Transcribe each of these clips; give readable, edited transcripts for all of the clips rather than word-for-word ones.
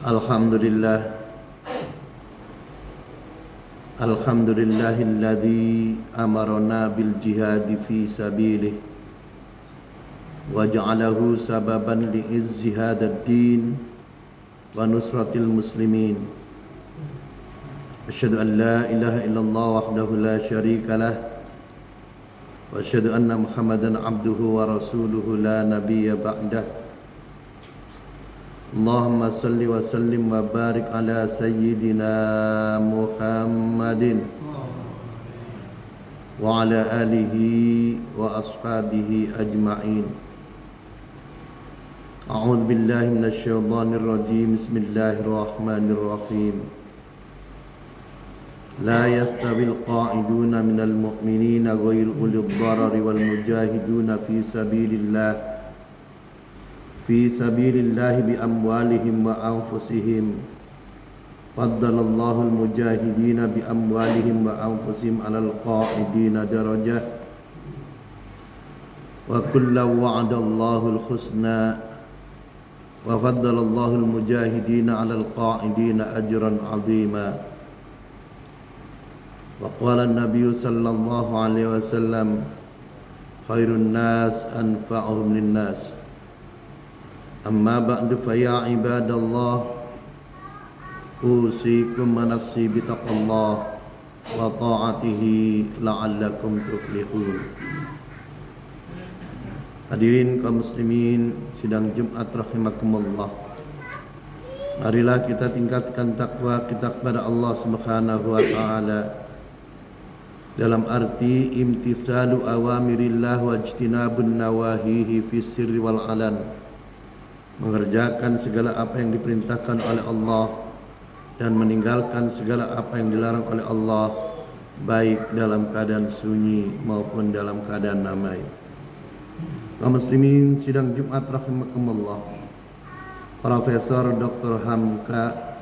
Alhamdulillah Alhamdulillahilladzi amarna bil jihadi fi sabilihi wa ja'alahu sababan li izzi hadzal din wa nusratil muslimin. Asyhadu an la ilaha illallah wahdahu la syarika lah wa asyhadu anna Muhammadan abduhu wa rasuluhu la nabiyya ba'dah. Allahumma salli wa sallim wa barik ala sayyidina Muhammadin wa ala alihi wa ashabihi ajma'in. A'udzu billahi minasy syaithanir rajim. Bismillahirrahmanirrahim. La yastawil qa'iduna minal mu'minina ghairul ulil dharari wal mujahiduna fi sabilillahi bi amwalihim wa anfusihim. Faddalallahu al-mujahidina bi amwalihim wa anfusihim 'alal qa'idina darajah. Wa kullu wa'adallahu al-husna wa faddalallahu al-mujahidina 'alal qa'idina ajran 'azima. Wa qala an-nabiy sallallahu alaihi wasallam khairun nas anfa'uhum lin-nas. Amma ba'du fa ya ibadallah usikum wa nafsi bitaqallah wa ta'atihi la'allakum tuflihun. Hadirin kaum muslimin sidang Jumat rahimakumullah. Marilah kita tingkatkan takwa kita kepada Allah Subhanahu wa taala dalam arti imtithalu awamirillah wa ijtinabun nawahihi fis sirri wal alan. Mengerjakan segala apa yang diperintahkan oleh Allah dan meninggalkan segala apa yang dilarang oleh Allah, baik dalam keadaan sunyi maupun dalam keadaan ramai. Kaum muslimin sidang Jumat rahimakumullah. Profesor Dr. Hamka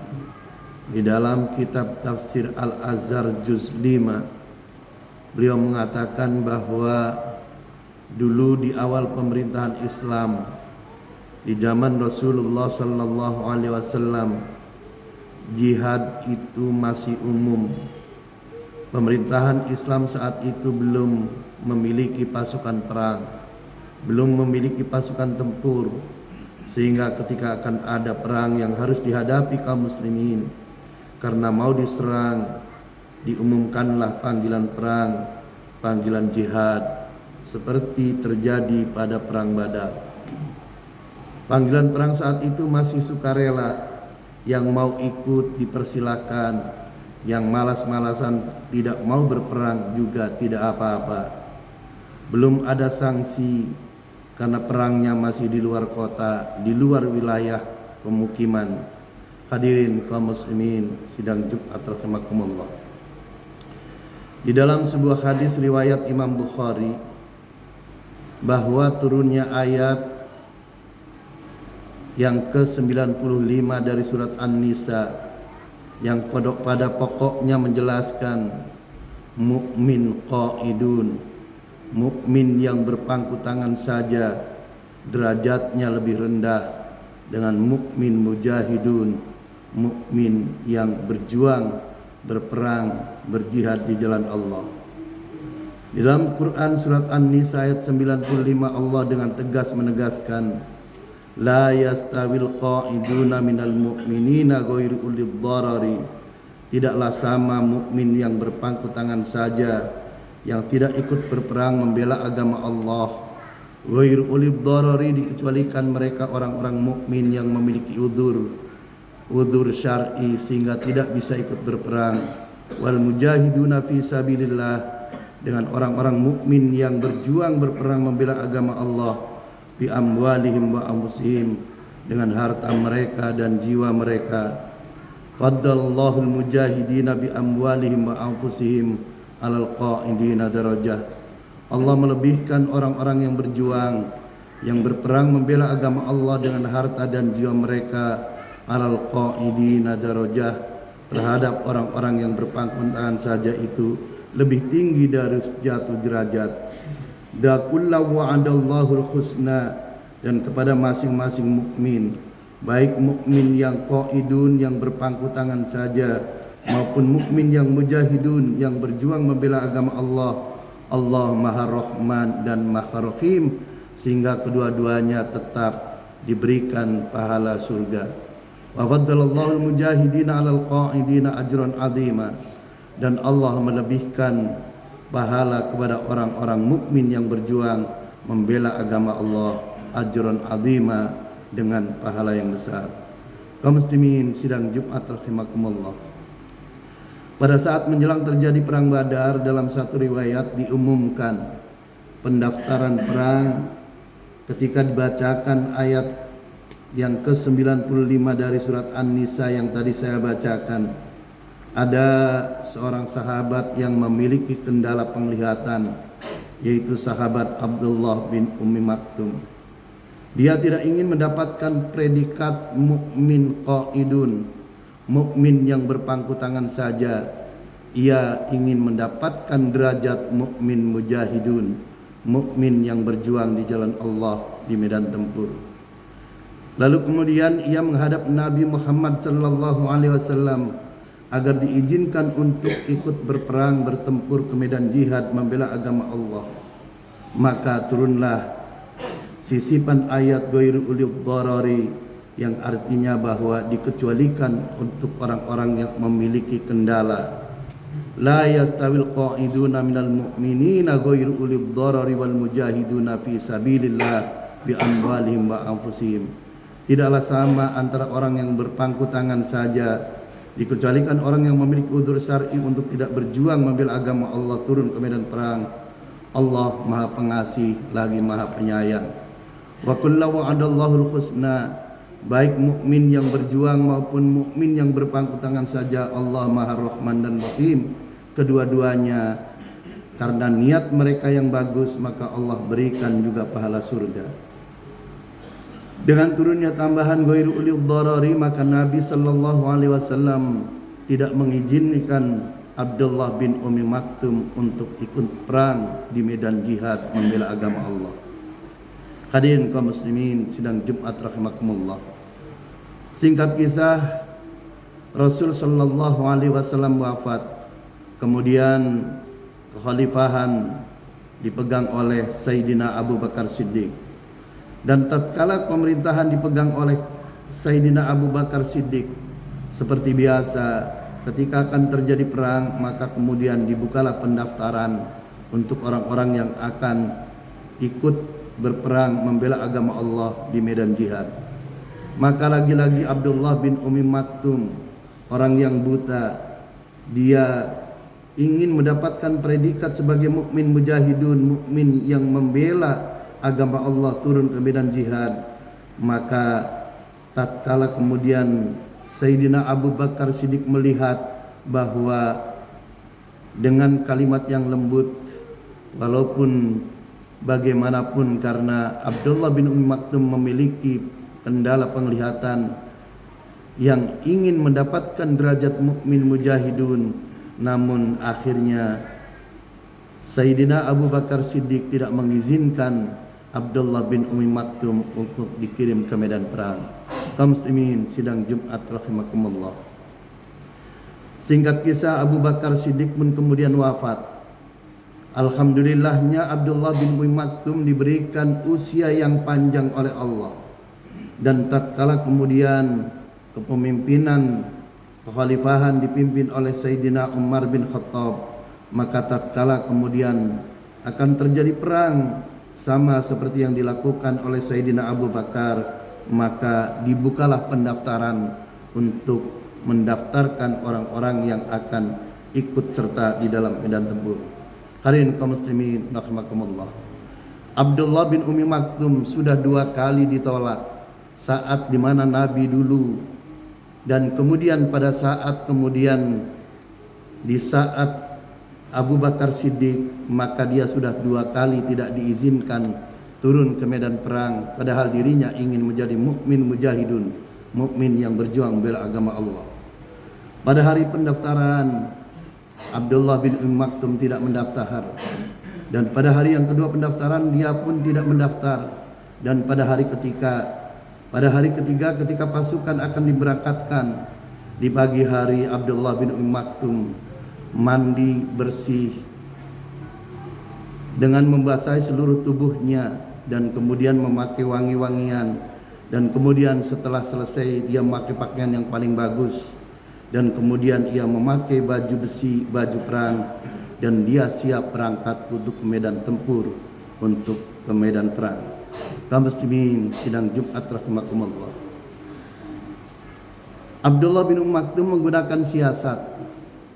di dalam kitab Tafsir Al-Azhar juz 5 beliau mengatakan bahwa dulu di awal pemerintahan Islam di zaman Rasulullah sallallahu alaihi wasallam, jihad itu masih umum. Pemerintahan Islam saat itu belum memiliki pasukan perang, belum memiliki pasukan tempur, sehingga ketika akan ada perang yang harus dihadapi kaum muslimin karena mau diserang, diumumkanlah panggilan perang, panggilan jihad, seperti terjadi pada perang Badar. Panggilan perang saat itu masih sukarela, yang mau ikut dipersilakan, yang malas-malasan tidak mau berperang juga tidak apa-apa. Belum ada sanksi karena perangnya masih di luar kota, di luar wilayah pemukiman. Hadirin kaum muslimin sidang Jumat rahimakumullah. Di dalam sebuah hadis riwayat Imam Bukhari bahwa turunnya ayat yang ke-95 dari surat An-Nisa yang pada pokoknya menjelaskan mukmin qaidun, mukmin yang berpangku tangan saja derajatnya lebih rendah dengan mukmin mujahidun, mukmin yang berjuang, berperang, berjihad di jalan Allah. Di dalam Quran surat An-Nisa ayat 95 Allah dengan tegas menegaskan, la yastawil qa'iduna minal mu'minina ghairu ulil dharari. Tidaklah sama mukmin yang berpangku tangan saja, yang tidak ikut berperang membela agama Allah. Ghairu ulil dharari, dikecualikan mereka orang-orang mukmin yang memiliki udzur syar'i sehingga tidak bisa ikut berperang. Wal mujahiduna fi sabilillah, dengan orang-orang mukmin yang berjuang berperang membela agama Allah, bi amwalihim wa anfusihim, dengan harta mereka dan jiwa mereka. Faddallahu al-mujahidina bi amwalihim wa anfusihim 'alal qa'idina darajah. Allah melebihkan orang-orang yang berjuang, yang berperang membela agama Allah dengan harta dan jiwa mereka, 'alal qa'idina darajah, terhadap orang-orang yang berpangku tangan saja itu lebih tinggi dari jatuh derajat. Da kullu wa'adallahu al-husna, dan kepada masing-masing mukmin baik mukmin yang qaidun yang berpangku tangan saja maupun mukmin yang mujahidun yang berjuang membela agama Allah. Allah Maha Rahman dan Maha Rahim, sehingga kedua-duanya tetap diberikan pahala surga. Wa faddalallahu al-mujahidina 'alal qa'idina ajran 'azima, dan Allah melebihkan pahala kepada orang-orang mukmin yang berjuang membela agama Allah, ajran 'azima, dengan pahala yang besar. Kaum muslimin sidang Jumat rahimakumullah. Pada saat menjelang terjadi perang Badar, dalam satu riwayat diumumkan pendaftaran perang ketika dibacakan ayat yang ke-95 dari surat An-Nisa yang tadi saya bacakan. Ada seorang sahabat yang memiliki kendala penglihatan, yaitu sahabat Abdullah bin Ummi Maktum. Dia tidak ingin mendapatkan predikat mukmin qaidun, mukmin yang berpangku tangan saja. Ia ingin mendapatkan derajat mukmin mujahidun, mukmin yang berjuang di jalan Allah di medan tempur. Lalu kemudian ia menghadap Nabi Muhammad sallallahu alaihi wasallam agar diizinkan untuk ikut berperang, bertempur ke medan jihad membela agama Allah. Maka turunlah sisipan ayat ghairu ulil dharari yang artinya bahwa dikecualikan untuk orang-orang yang memiliki kendala. La yastawil qa'iduna minal mu'minina ghairu ulil dharari wal mujahiduna fi sabilillah bi amwalihim wa anfusihim. Tidaklah sama antara orang yang berpangku tangan saja, dikecualikan orang yang memiliki udzur syar'i untuk tidak berjuang membela agama Allah turun ke medan perang. Allah Maha Pengasih lagi Maha Penyayang. Wa kullu wa'adallahu al-husna, baik mukmin yang berjuang maupun mukmin yang berpangku tangan saja Allah Maha Rahman dan Rahim. Kedua-duanya karena niat mereka yang bagus, maka Allah berikan juga pahala surga. Dengan turunnya tambahan ghairu ulil dharari, maka Nabi sallallahu alaihi wasallam tidak mengizinkan Abdullah bin Ummi Maktum untuk ikut perang di medan jihad membela agama Allah. Hadirin kaum muslimin sidang Jumat rahimakumullah. Singkat kisah, Rasul sallallahu alaihi wasallam wafat. Kemudian kekhalifahan dipegang oleh Sayyidina Abu Bakar Siddiq. Dan tatkala pemerintahan dipegang oleh Sayyidina Abu Bakar Siddiq, seperti biasa ketika akan terjadi perang, maka kemudian dibukalah pendaftaran untuk orang-orang yang akan ikut berperang membela agama Allah di medan jihad. Maka lagi-lagi Abdullah bin Ummi Maktum, orang yang buta, dia ingin mendapatkan predikat sebagai mukmin mujahidun, mukmin yang membela agama Allah turun ke medan jihad. Maka tatkala kemudian Sayyidina Abu Bakar Siddiq melihat bahwa dengan kalimat yang lembut, walaupun bagaimanapun karena Abdullah bin Ummi Maktum memiliki kendala penglihatan, yang ingin mendapatkan derajat mukmin mujahidun, namun akhirnya Sayyidina Abu Bakar Siddiq tidak mengizinkan Abdullah bin Ummi Maktum untuk dikirim ke medan perang. Kaum muslimin sidang Jumat rahimakumullah. Singkat kisah, Abu Bakar Siddiq pun kemudian wafat. Alhamdulillahnya Abdullah bin Ummi Maktum diberikan usia yang panjang oleh Allah. Dan tatkala kemudian kepemimpinan kekhalifahan dipimpin oleh Sayyidina Umar bin Khattab, maka tatkala kemudian akan terjadi perang sama seperti yang dilakukan oleh Sayyidina Abu Bakar, maka dibukalah pendaftaran untuk mendaftarkan orang-orang yang akan ikut serta di dalam medan tempur. Hadirin kaum muslimin rahimakumullah. Abdullah bin Ummi Maktum sudah 2 kali ditolak saat di mana Nabi dulu, dan kemudian pada saat kemudian di saat Abu Bakar Siddiq, maka dia sudah 2 kali tidak diizinkan turun ke medan perang, padahal dirinya ingin menjadi mukmin mujahidun, mukmin yang berjuang membela agama Allah. Pada hari pendaftaran, Abdullah bin Ummi Maktum tidak mendaftar, dan pada hari yang kedua pendaftaran dia pun tidak mendaftar, dan pada hari ketiga Pada hari ketiga ketika pasukan akan diberangkatkan, di pagi hari Abdullah bin Maktum mandi bersih dengan membasahi seluruh tubuhnya dan kemudian memakai wangi-wangian, dan kemudian setelah selesai dia memakai pakaian yang paling bagus, dan kemudian ia memakai baju besi, baju perang, dan dia siap berangkat untuk ke medan tempur, untuk ke medan perang. Kaum muslimin sidang Jumat rahimakumullah. Abdullah bin Maktum menggunakan siasat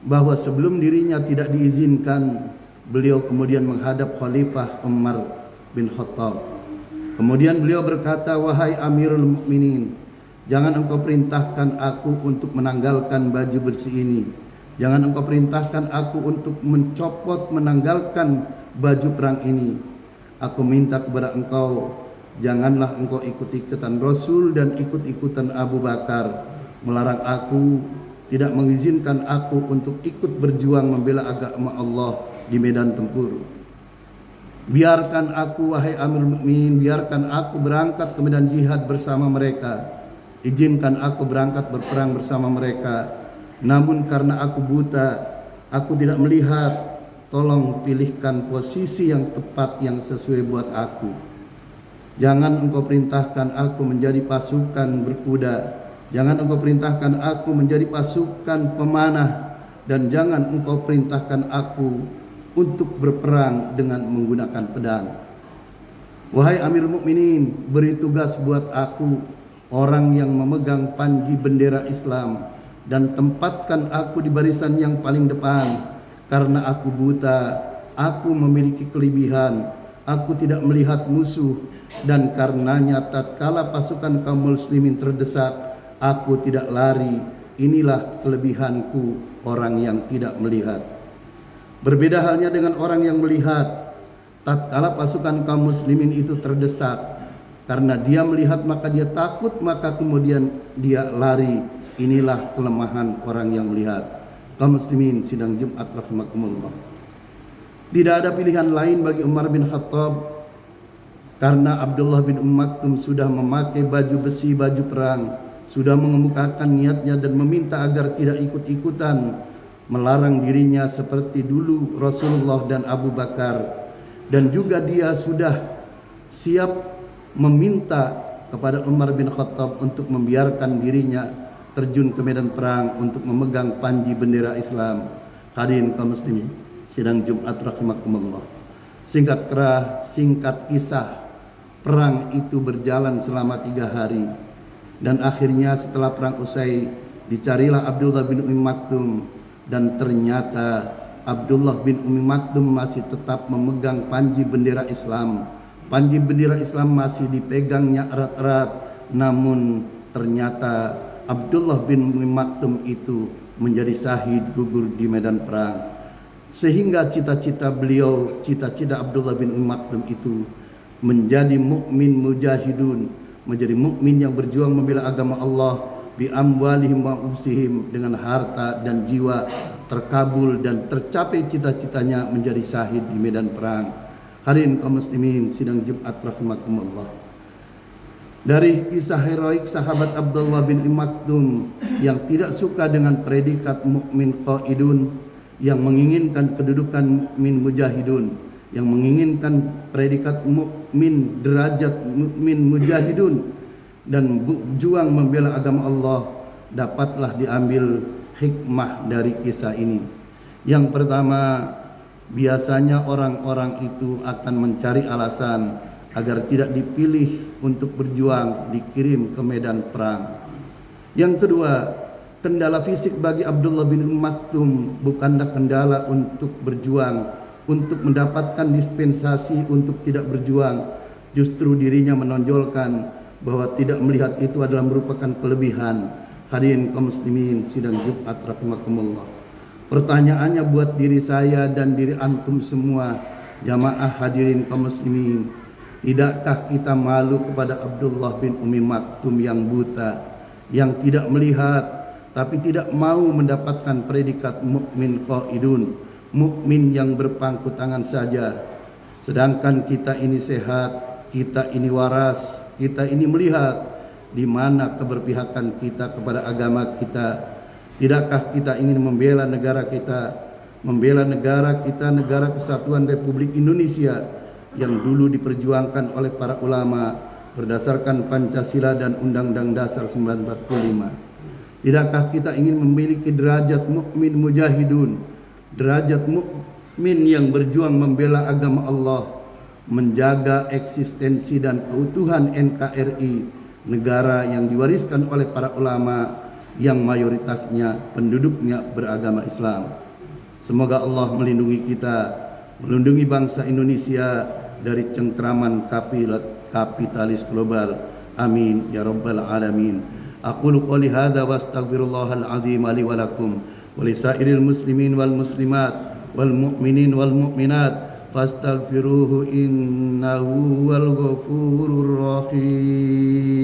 bahwa sebelum dirinya tidak diizinkan, beliau kemudian menghadap Khalifah Umar bin Khattab. Kemudian beliau berkata, "Wahai Amirul Mukminin, jangan engkau perintahkan aku untuk menanggalkan baju bersih ini. Jangan engkau perintahkan aku untuk mencopot, menanggalkan baju perang ini. Aku minta kepada engkau, janganlah engkau ikut-ikutan Rasul dan ikut-ikutan Abu Bakar, melarang aku, tidak mengizinkan aku untuk ikut berjuang membela agama Allah di medan tempur. Biarkan aku, wahai Amirul Mukminin, biarkan aku berangkat ke medan jihad bersama mereka. Izinkan aku berangkat berperang bersama mereka. Namun karena aku buta, aku tidak melihat. Tolong pilihkan posisi yang tepat, yang sesuai buat aku. Jangan engkau perintahkan aku menjadi pasukan berkuda. Jangan engkau perintahkan aku menjadi pasukan pemanah. Dan jangan engkau perintahkan aku untuk berperang dengan menggunakan pedang. Wahai Amirul Mukminin, beri tugas buat aku, orang yang memegang panji bendera Islam, dan tempatkan aku di barisan yang paling depan. Karena aku buta, aku memiliki kelebihan, aku tidak melihat musuh, dan karenanya tatkala pasukan kaum muslimin terdesak, aku tidak lari. Inilah kelebihanku, orang yang tidak melihat. Berbeda halnya dengan orang yang melihat. Tatkala pasukan kaum muslimin itu terdesak, karena dia melihat maka dia takut, maka kemudian dia lari. Inilah kelemahan orang yang melihat. Kaum muslimin sidang Jumat rahimakumullah. Tidak ada pilihan lain bagi Umar bin Khattab, karena Abdullah bin Maktum sudah memakai baju besi, baju perang, sudah mengemukakan niatnya dan meminta agar tidak ikut-ikutan, melarang dirinya seperti dulu Rasulullah dan Abu Bakar. Dan juga dia sudah siap meminta kepada Umar bin Khattab untuk membiarkan dirinya terjun ke medan perang untuk memegang panji bendera Islam. Hadirin kaum muslimin sidang Jumat rahimakumullah. Singkat kisah, perang itu berjalan selama 3 hari, dan akhirnya setelah perang usai, dicarilah Abdullah bin Maktum, dan ternyata Abdullah bin Maktum masih tetap memegang panji bendera Islam. Panji bendera Islam masih dipegangnya erat-erat, namun ternyata Abdullah bin Maktum itu menjadi syahid, gugur di medan perang. Sehingga cita-cita beliau, cita-cita Abdullah bin Maktum itu menjadi mukmin mujahidun, menjadi mukmin yang berjuang membela agama Allah bi amwalihim wa anfusihim, dengan harta dan jiwa, terkabul dan tercapai cita-citanya menjadi syahid di medan perang. Hadirin kaum muslimin sidang Jumat rahimakumullah. Dari kisah heroik sahabat Abdullah bin Maktum yang tidak suka dengan predikat mukmin qaidun, yang menginginkan kedudukan mukmin mujahidun, yang menginginkan predikat mukmin, derajat mukmin mujahidun, dan berjuang membela agama Allah, dapatlah diambil hikmah dari kisah ini. Yang pertama, biasanya orang-orang itu akan mencari alasan agar tidak dipilih untuk berjuang, dikirim ke medan perang. Yang kedua, kendala fisik bagi Abdullah bin Maktum bukanlah kendala untuk berjuang, untuk mendapatkan dispensasi untuk tidak berjuang. Justru dirinya menonjolkan bahwa tidak melihat itu adalah merupakan kelebihan. Hadirin kaum muslimin sidang Jumat rahimakumullah. Pertanyaannya buat diri saya dan diri antum semua, jamaah hadirin kaum muslimin, tidakkah kita malu kepada Abdullah bin Maktum yang buta, yang tidak melihat, tapi tidak mau mendapatkan predikat mukmin qaidun, mukmin yang berpangku tangan saja. Sedangkan kita ini sehat, kita ini waras, kita ini melihat, di mana keberpihakan kita kepada agama kita? Tidakkah kita ingin membela negara kita, negara kesatuan Republik Indonesia yang dulu diperjuangkan oleh para ulama berdasarkan Pancasila dan Undang-Undang Dasar 1945? Tidakkah kita ingin memiliki derajat mukmin mujahidun, derajat mukmin yang berjuang membela agama Allah, menjaga eksistensi dan keutuhan NKRI, negara yang diwariskan oleh para ulama yang mayoritasnya penduduknya beragama Islam? Semoga Allah melindungi kita, melindungi bangsa Indonesia dari cengkraman kapitalis global. Amin ya rabbal alamin. Aqulu qouli hadza wa astaghfirullahal azim li wa lakum wa lisairil muslimin wal muslimat wal mu'minin wal mu'minat fastaghfiruhu innahu wal ghafurur rahim.